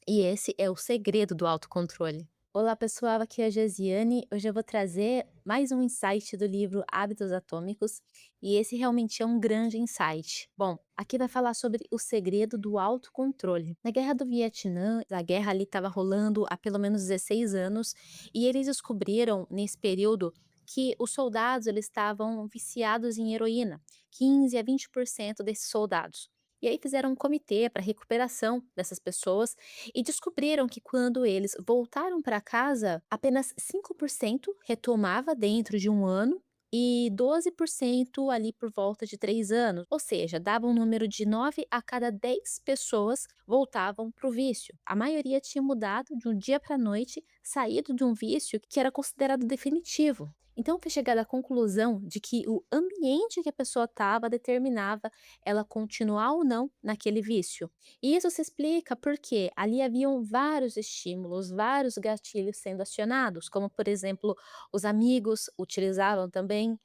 E esse é o segredo do autocontrole. Olá pessoal, aqui é a Gesiane. Hoje eu vou trazer mais um insight do livro Hábitos Atômicos e esse realmente é um grande insight. Bom, aqui vai falar sobre o segredo do autocontrole. Na Guerra do Vietnã, a guerra ali estava rolando há pelo menos 16 anos e eles descobriram nesse período que os soldados eles estavam viciados em heroína, 15 a 20% desses soldados. E aí fizeram um comitê para recuperação dessas pessoas e descobriram que quando eles voltaram para casa, apenas 5% retomava dentro de um ano e 12% ali por volta de 3 anos, ou seja, dava um número de 9 a cada 10 pessoas voltavam para o vício. A maioria tinha mudado de um dia para a noite, saído de um vício que era considerado definitivo. Então foi chegada à conclusão de que o ambiente que a pessoa estava determinava ela continuar ou não naquele vício. E isso se explica porque ali haviam vários estímulos, vários gatilhos sendo acionados, como por exemplo, os amigos utilizavam também,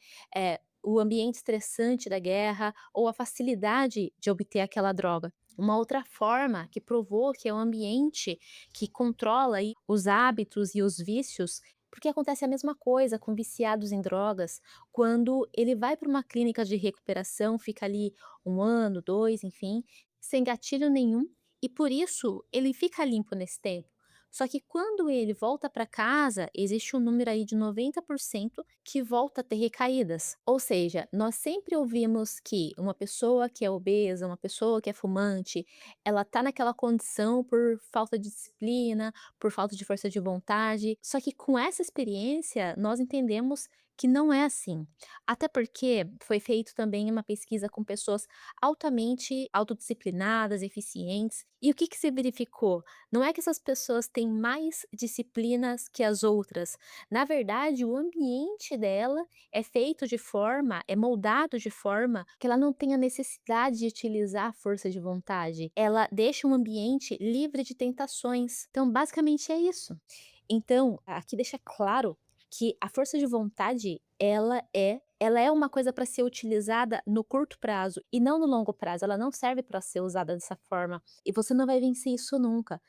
o ambiente estressante da guerra ou a facilidade de obter aquela droga. Uma outra forma que provou que é um ambiente que controla aí os hábitos e os vícios, porque acontece a mesma coisa com viciados em drogas, quando ele vai para uma clínica de recuperação, fica ali 1 ano, 2, enfim, sem gatilho nenhum, e por isso ele fica limpo nesse tempo. Só que quando ele volta para casa, existe um número aí de 90% que volta a ter recaídas. Ou seja, nós sempre ouvimos que uma pessoa que é obesa, uma pessoa que é fumante, ela tá naquela condição por falta de disciplina, por falta de força de vontade. Só que com essa experiência, nós entendemos que não é assim. Até porque foi feito também uma pesquisa com pessoas altamente autodisciplinadas, eficientes. E o que que se verificou? Não é que essas pessoas têm mais disciplinas que as outras. Na verdade, o ambiente dela é moldado de forma que ela não tenha necessidade de utilizar a força de vontade. Ela deixa um ambiente livre de tentações. Então, basicamente é isso. Então, aqui deixa claro que a força de vontade, ela é uma coisa para ser utilizada no curto prazo e não no longo prazo, ela não serve para ser usada dessa forma, e você não vai vencer isso nunca.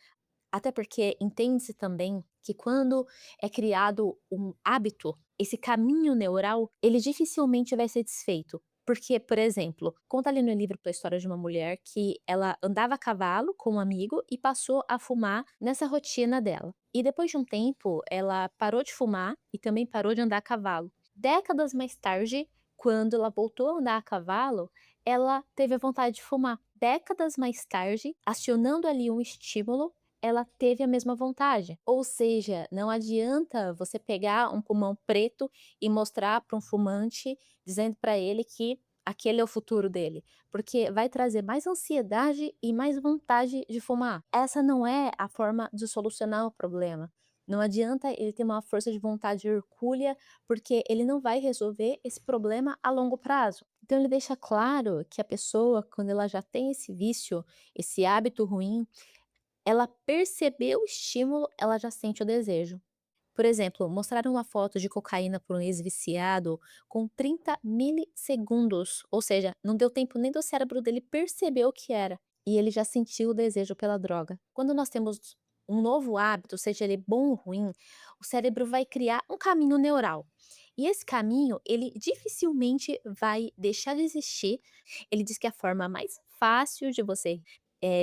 Até porque entende-se também que quando é criado um hábito, esse caminho neural, ele dificilmente vai ser desfeito. Porque, por exemplo, conta ali no livro a história de uma mulher que ela andava a cavalo com um amigo e passou a fumar nessa rotina dela. E depois de um tempo, ela parou de fumar e também parou de andar a cavalo. Décadas mais tarde, quando ela voltou a andar a cavalo, ela teve a vontade de fumar. Décadas mais tarde, acionando ali um estímulo, ela teve a mesma vontade. Ou seja, não adianta você pegar um pulmão preto e mostrar para um fumante, dizendo para ele que aquele é o futuro dele, porque vai trazer mais ansiedade e mais vontade de fumar. Essa não é a forma de solucionar o problema. Não adianta ele ter uma força de vontade hercúlea, porque ele não vai resolver esse problema a longo prazo. Então ele deixa claro que a pessoa, quando ela já tem esse vício, esse hábito ruim, ela percebeu o estímulo, ela já sente o desejo. Por exemplo, mostraram uma foto de cocaína para um ex-viciado com 30 milissegundos, ou seja, não deu tempo nem do cérebro dele perceber o que era, e ele já sentiu o desejo pela droga. Quando nós temos um novo hábito, seja ele bom ou ruim, o cérebro vai criar um caminho neural. E esse caminho, ele dificilmente vai deixar de existir. Ele diz que a forma mais fácil de você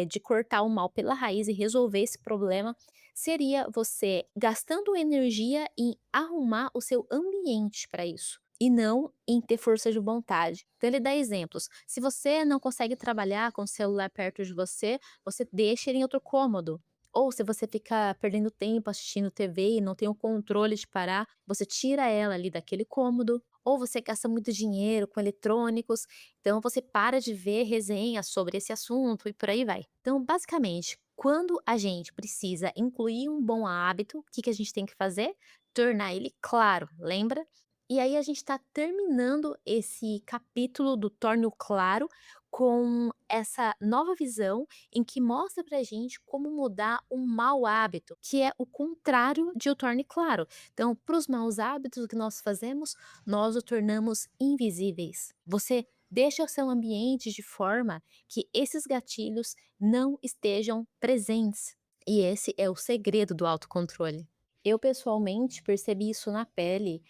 de cortar o mal pela raiz e resolver esse problema, seria você gastando energia em arrumar o seu ambiente para isso, e não em ter força de vontade. Então ele dá exemplos, se você não consegue trabalhar com o celular perto de você, você deixa ele em outro cômodo. Ou se você fica perdendo tempo assistindo TV e não tem o controle de parar, você tira ela ali daquele cômodo. Ou você gasta muito dinheiro com eletrônicos, então você para de ver resenhas sobre esse assunto e por aí vai. Então, basicamente, quando a gente precisa incluir um bom hábito, o que que a gente tem que fazer? Tornar ele claro, lembra? E aí a gente está terminando esse capítulo do Torne-o Claro com essa nova visão em que mostra pra gente como mudar um mau hábito, que é o contrário de o torne claro. Então, para os maus hábitos, o que nós fazemos? Nós o tornamos invisíveis. Você deixa o seu ambiente de forma que esses gatilhos não estejam presentes. E esse é o segredo do autocontrole. Eu pessoalmente percebi isso na pele,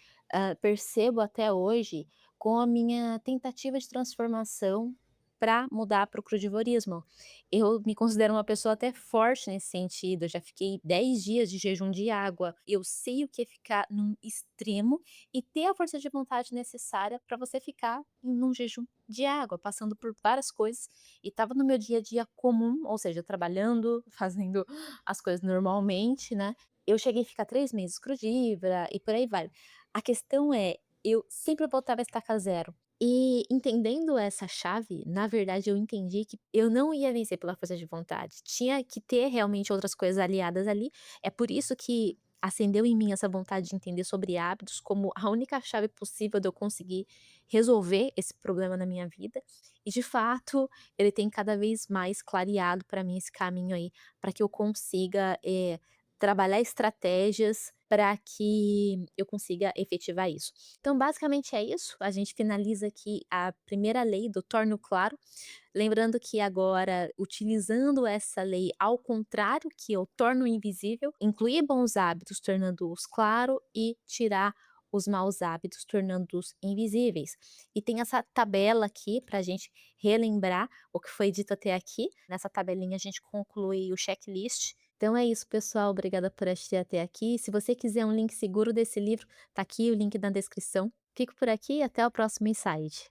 percebo até hoje com a minha tentativa de transformação para mudar para o crudivorismo. Eu me considero uma pessoa até forte nesse sentido, eu já fiquei 10 dias de jejum de água, eu sei o que é ficar num extremo e ter a força de vontade necessária para você ficar num jejum de água, passando por várias coisas, e estava no meu dia a dia comum, ou seja, trabalhando, fazendo as coisas normalmente, né. Eu cheguei a ficar 3 meses crudívora e por aí vai. A questão é, eu sempre voltava a estaca zero. E entendendo essa chave, na verdade eu entendi que eu não ia vencer pela força de vontade, tinha que ter realmente outras coisas aliadas ali. É por isso que acendeu em mim essa vontade de entender sobre hábitos como a única chave possível de eu conseguir resolver esse problema na minha vida. E de fato, ele tem cada vez mais clareado para mim esse caminho aí, para que eu consiga, trabalhar estratégias para que eu consiga efetivar isso. Então, basicamente é isso. A gente finaliza aqui a primeira lei do torno claro. Lembrando que agora, utilizando essa lei ao contrário, que eu torno invisível, incluir bons hábitos, tornando-os claro, e tirar os maus hábitos, tornando-os invisíveis. E tem essa tabela aqui para a gente relembrar o que foi dito até aqui. Nessa tabelinha a gente conclui o checklist. Então é isso, pessoal. Obrigada por assistir até aqui. Se você quiser um link seguro desse livro, tá aqui o link na descrição. Fico por aqui e até o próximo insight.